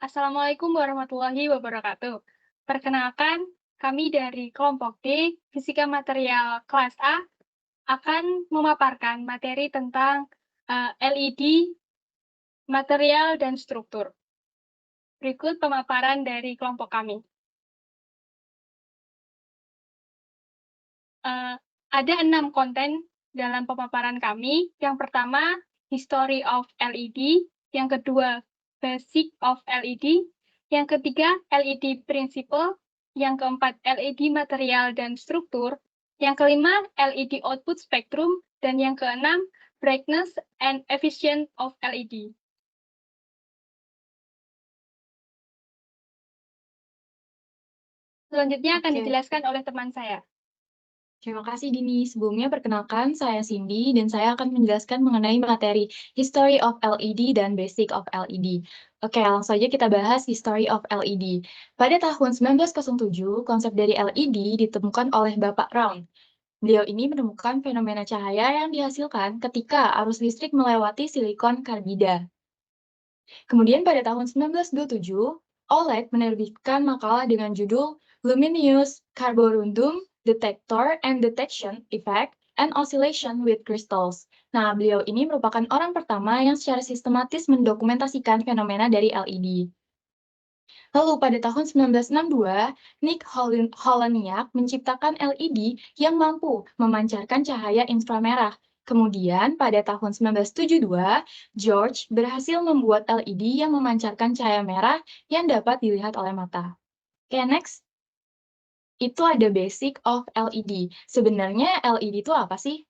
Assalamualaikum warahmatullahi wabarakatuh. Perkenalkan, kami dari kelompok D, Fisika Material kelas A, akan memaparkan materi tentang LED, material, dan struktur. Berikut pemaparan dari kelompok kami. Ada 6 konten dalam pemaparan kami. Yang pertama, History of LED. Yang kedua, Basic of LED. Yang ketiga, LED Principle. Yang keempat, LED Material dan Struktur. Yang kelima, LED Output Spectrum. Dan yang keenam, Brightness and Efficient of LED. Selanjutnya akan Oke. dijelaskan oleh teman saya. Terima kasih Dini. Sebelumnya perkenalkan, saya Cindy dan saya akan menjelaskan mengenai materi History of LED dan Basic of LED. Oke, langsung saja kita bahas History of LED. Pada tahun 1907, konsep dari LED ditemukan oleh Bapak Round. Beliau ini menemukan fenomena cahaya yang dihasilkan ketika arus listrik melewati silikon karbida. Kemudian pada tahun 1927, OLED menerbitkan makalah dengan judul Luminous Carborundum Detector and Detection Effect and Oscillation with Crystals. Nah, beliau ini merupakan orang pertama yang secara sistematis mendokumentasikan fenomena dari LED. Lalu pada tahun 1962, Nick Holoniak menciptakan LED yang mampu memancarkan cahaya inframerah. Kemudian pada tahun 1972, George berhasil membuat LED yang memancarkan cahaya merah yang dapat dilihat oleh mata. Oke, next. Itu ada basic of LED. Sebenarnya LED itu apa sih?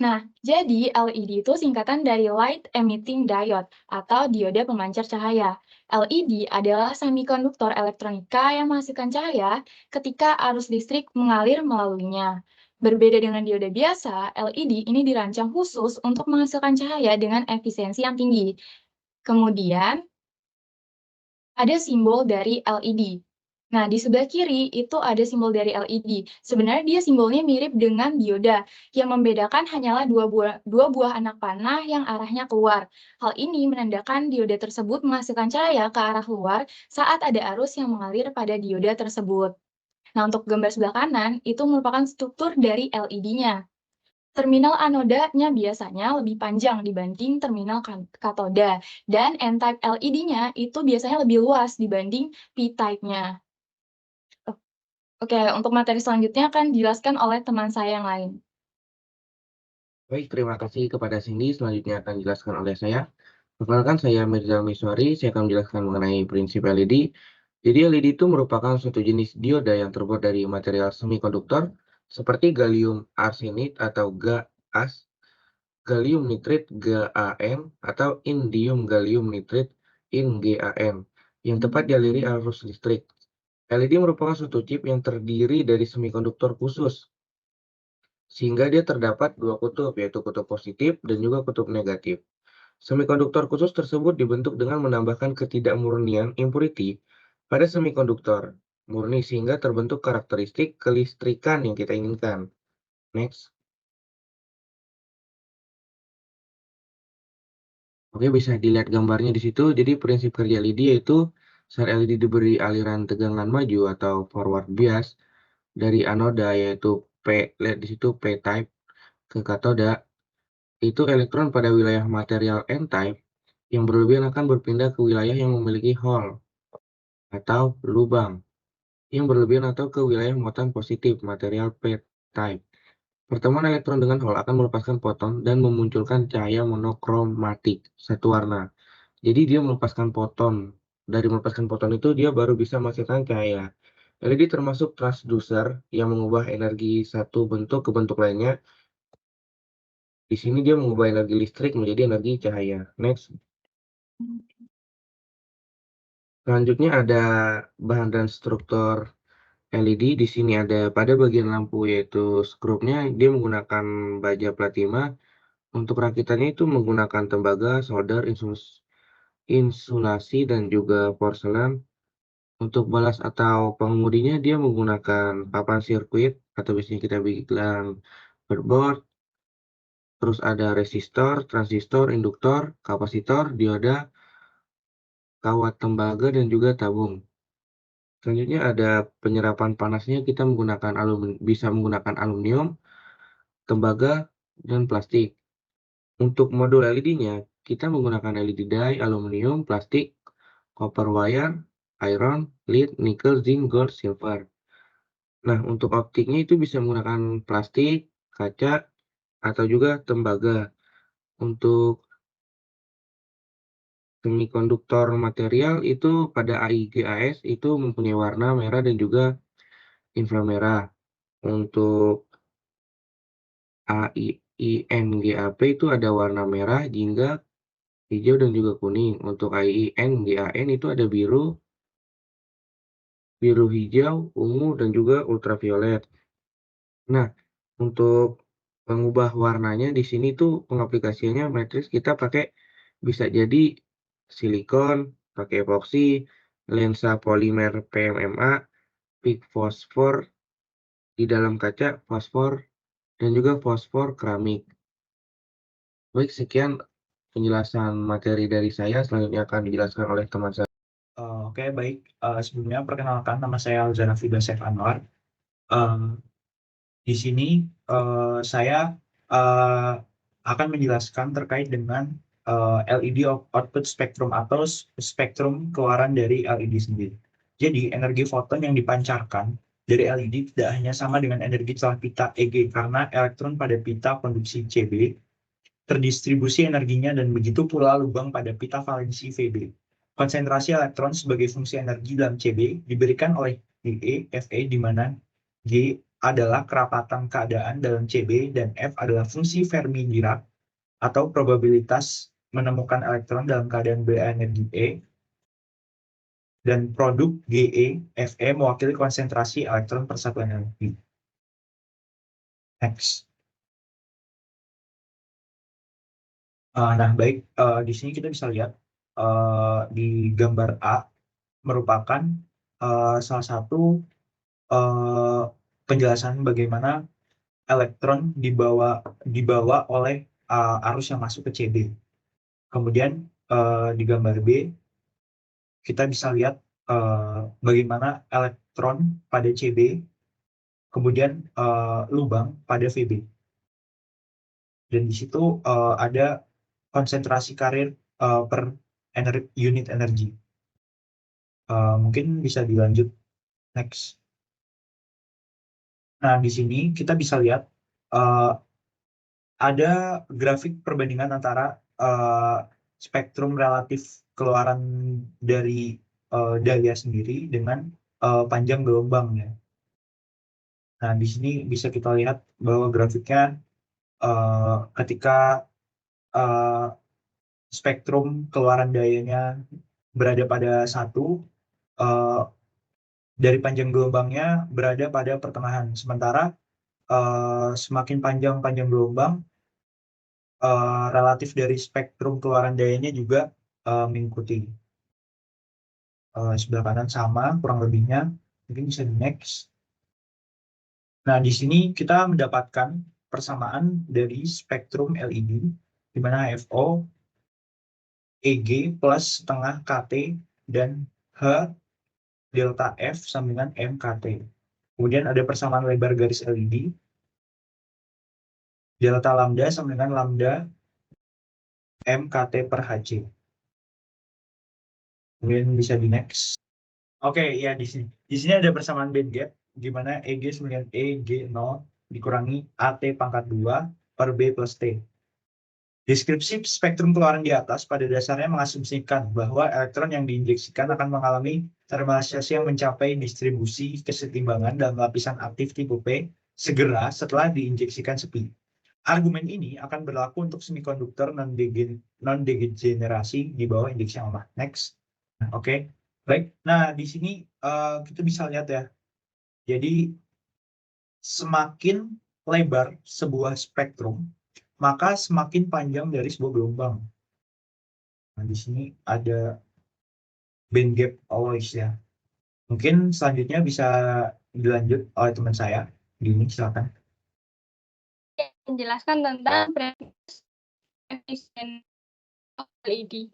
Nah, jadi LED itu singkatan dari Light Emitting Diode atau dioda pemancar cahaya. LED adalah semikonduktor elektronika yang menghasilkan cahaya ketika arus listrik mengalir melaluinya. Berbeda dengan dioda biasa, LED ini dirancang khusus untuk menghasilkan cahaya dengan efisiensi yang tinggi. Kemudian, ada simbol dari LED. Nah, di sebelah kiri itu ada simbol dari LED. Sebenarnya dia simbolnya mirip dengan dioda. Yang membedakan hanyalah dua buah anak panah yang arahnya keluar. Hal ini menandakan dioda tersebut menghasilkan cahaya ke arah luar saat ada arus yang mengalir pada dioda tersebut. Nah, untuk gambar sebelah kanan, itu merupakan struktur dari LED-nya. Terminal anodanya biasanya lebih panjang dibanding terminal katoda, dan N-type LED-nya itu biasanya lebih luas dibanding P-type-nya. Oke, untuk materi selanjutnya akan dijelaskan oleh teman saya yang lain. Baik, terima kasih kepada Cindy. Selanjutnya akan dijelaskan oleh saya. Perkenalkan, saya Mirzal Miswari. Saya akan menjelaskan mengenai prinsip LED. Jadi LED itu merupakan suatu jenis dioda yang terbuat dari material semikonduktor seperti gallium arsenide atau GaAs, gallium nitride GaN, atau indium gallium nitride InGaN yang tepat dialiri arus listrik. LED merupakan suatu chip yang terdiri dari semikonduktor khusus sehingga dia terdapat dua kutub, yaitu kutub positif dan juga kutub negatif. Semikonduktor khusus tersebut dibentuk dengan menambahkan ketidakmurnian impurity pada semikonduktor murni sehingga terbentuk karakteristik kelistrikan yang kita inginkan. Next. Oke, bisa dilihat gambarnya di situ. Jadi prinsip kerja LED yaitu saat LED diberi aliran tegangan maju atau forward bias dari anoda yaitu P, lihat di situ P-type ke katoda, itu elektron pada wilayah material N-type yang berlebihan akan berpindah ke wilayah yang memiliki hole atau lubang yang berlebihan atau ke wilayah muatan positif material P-type. Pertemuan elektron dengan hole akan melepaskan foton dan memunculkan cahaya monokromatik satu warna. Jadi dia melepaskan foton. Dari melepaskan foton itu dia baru bisa menghasilkan cahaya. LED termasuk transducer yang mengubah energi satu bentuk ke bentuk lainnya. Di sini dia mengubah energi listrik menjadi energi cahaya. Next. Selanjutnya ada bahan dan struktur LED. Di sini ada pada bagian lampu yaitu skrupnya dia menggunakan baja platina. Untuk rakitannya itu menggunakan tembaga, solder, insulasi dan juga porselen. Untuk balas atau pengemudinya dia menggunakan papan sirkuit atau biasanya kita bilang breadboard. Terus ada resistor, transistor, induktor, kapasitor, dioda, kawat tembaga, dan juga tabung. Selanjutnya ada penyerapan panasnya, kita bisa menggunakan aluminium, tembaga, dan plastik. Untuk modul LED-nya, kita menggunakan LED die, aluminium, plastik, copper wire, iron, lead, nickel, zinc, gold, silver. Nah, untuk optiknya itu bisa menggunakan plastik, kaca, atau juga tembaga. Untuk semikonduktor material itu pada AIGAS itu mempunyai warna merah dan juga inframerah. Untuk AIINGAP itu ada warna merah, jingga, hijau, dan juga kuning. Untuk AIINGAN itu ada biru, hijau, ungu, dan juga ultraviolet. Nah, untuk mengubah warnanya di sini tuh pengaplikasiannya matriks kita bisa jadi silikon, pakai epoksi, lensa polimer PMMA, peak fosfor di dalam kaca, fosfor, dan juga fosfor keramik. Baik, sekian penjelasan materi dari saya. Selanjutnya akan dijelaskan oleh teman saya. Oke, baik. Sebelumnya perkenalkan, nama saya Alzana Fida Saif Anwar. Di sini saya akan menjelaskan terkait dengan LED output spectrum atau spektrum keluaran dari LED sendiri. Jadi, energi foton yang dipancarkan dari LED tidak hanya sama dengan energi celah pita EG, karena elektron pada pita konduksi CB terdistribusi energinya, dan begitu pula lubang pada pita valensi VB. Konsentrasi elektron sebagai fungsi energi dalam CB diberikan oleh GE, FE, di mana G adalah kerapatan keadaan dalam CB dan F adalah fungsi Fermi-Dirac atau probabilitas menemukan elektron dalam keadaan berenergi E, dan produk GE, FE mewakili konsentrasi elektron per satuan energi. Next. Nah, baik, di sini kita bisa lihat di gambar A merupakan salah satu penjelasan bagaimana elektron dibawa oleh arus yang masuk ke CB. Kemudian di gambar B kita bisa lihat bagaimana elektron pada CB, kemudian lubang pada VB. Dan di situ ada konsentrasi karir per unit energi. Mungkin bisa dilanjut next. Nah, di sini kita bisa lihat ada grafik perbandingan antara spektrum relatif keluaran dari daya sendiri dengan panjang gelombangnya. Nah, di sini bisa kita lihat bahwa grafiknya ketika spektrum keluaran dayanya berada pada 1, dari panjang gelombangnya berada pada pertengahan. Sementara semakin panjang gelombang, relatif dari spektrum keluaran dayanya juga mengikuti. Sebelah kanan sama kurang lebihnya. Mungkin bisa di next. Nah, di sini kita mendapatkan persamaan dari spektrum LED, di mana FO, EG plus setengah KT, dan H delta F sama dengan MKT. Kemudian ada persamaan lebar garis LED, delta lambda sama dengan lambda MKT per HC. Kemudian bisa di next. Oke, ya di sini. Di sini ada persamaan band gap, di mana EG sama dengan EG0 dikurangi AT pangkat 2 per B plus T. Deskripsi spektrum keluaran di atas pada dasarnya mengasumsikan bahwa elektron yang diinjeksikan akan mengalami thermalisasi yang mencapai distribusi kesetimbangan dalam lapisan aktif tipe P segera setelah diinjeksikan sepi. Argumen ini akan berlaku untuk semikonduktor non-degenerasi di bawah indeks yang lemah. Next. Oke. Baik. Nah, di sini kita bisa lihat ya. Jadi semakin lebar sebuah spektrum, maka semakin panjang dari sebuah gelombang. Nah, di sini ada band gap always ya. Mungkin selanjutnya bisa dilanjut oleh teman saya. Dini, silakan. Menjelaskan tentang brightness efisien LED.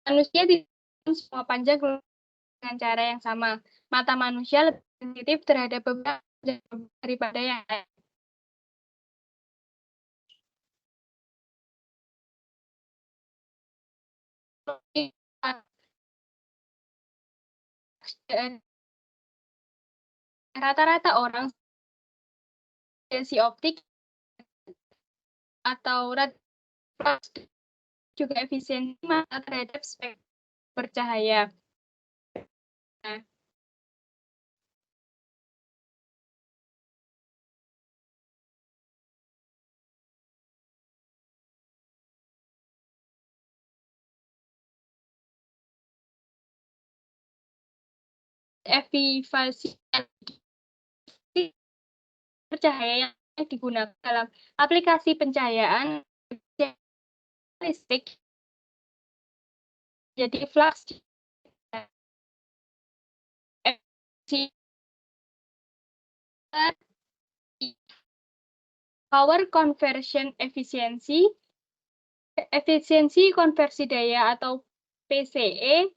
Manusia tidak semua panjang dengan cara yang sama. Mata manusia lebih sensitif terhadap beberapa daripada yang lain. Rata-rata orang radiasi optik atau juga efisiensi mata terhadap spektrum bercahaya. Nah, efisiensi bercahaya yang digunakan dalam aplikasi pencahayaan listrik jadi flux power conversion efisiensi konversi daya atau PCE.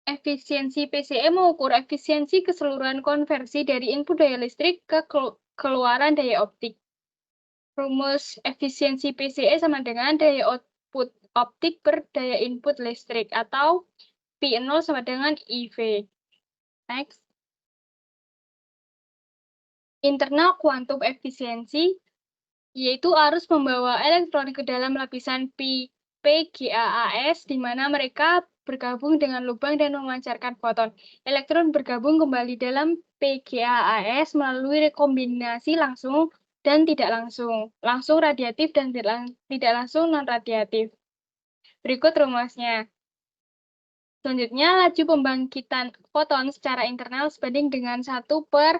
Efisiensi PCE mengukur efisiensi keseluruhan konversi dari input daya listrik ke keluaran daya optik. Rumus efisiensi PCE sama dengan daya output optik per daya input listrik atau P0 sama dengan IV. Next. Internal quantum efisiensi yaitu arus membawa elektron ke dalam lapisan PGAAS di mana mereka bergabung dengan lubang dan memancarkan foton. Elektron bergabung kembali dalam PGAAS melalui rekombinasi langsung dan tidak langsung, langsung radiatif dan tidak langsung non-radiatif. Berikut rumusnya. Selanjutnya, laju pembangkitan foton secara internal sebanding dengan 1/dr.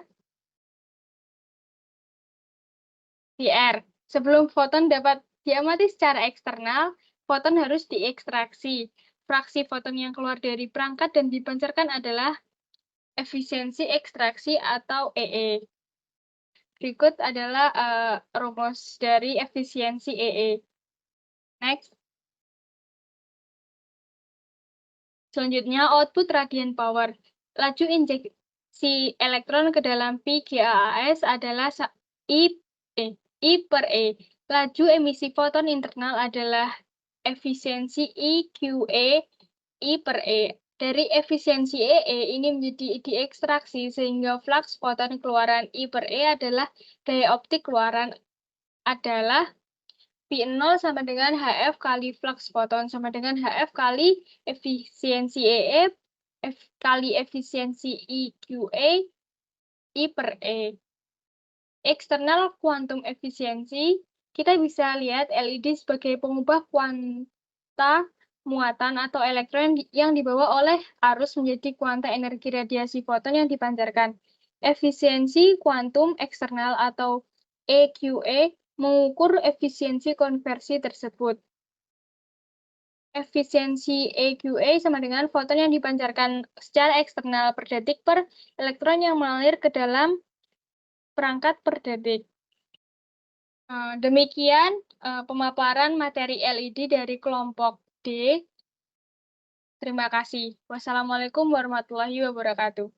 Sebelum foton dapat diamati secara eksternal, foton harus diekstraksi. Fraksi foton yang keluar dari perangkat dan dipancarkan adalah efisiensi ekstraksi atau EE. Berikut adalah rumus dari efisiensi EE. Next. Selanjutnya, output radiant power. Laju injeksi elektron ke dalam PGAAS adalah I per E. Laju emisi foton internal adalah efisiensi IQE I per E. Dari efisiensi EE ini menjadi diekstraksi sehingga flux foton keluaran I per E adalah daya optik keluaran adalah P0 sama dengan HF kali flux foton sama dengan HF kali efisiensi EE kali efisiensi IQE I per E. Eksternal quantum efisiensi, kita bisa lihat LED sebagai pengubah kuanta muatan atau elektron yang dibawa oleh arus menjadi kuanta energi radiasi foton yang dipancarkan. Efisiensi kuantum eksternal atau EQE mengukur efisiensi konversi tersebut. Efisiensi EQE sama dengan foton yang dipancarkan secara eksternal per detik per elektron yang mengalir ke dalam perangkat per detik. Demikian pemaparan materi LED dari kelompok D. Terima kasih. Wassalamualaikum warahmatullahi wabarakatuh.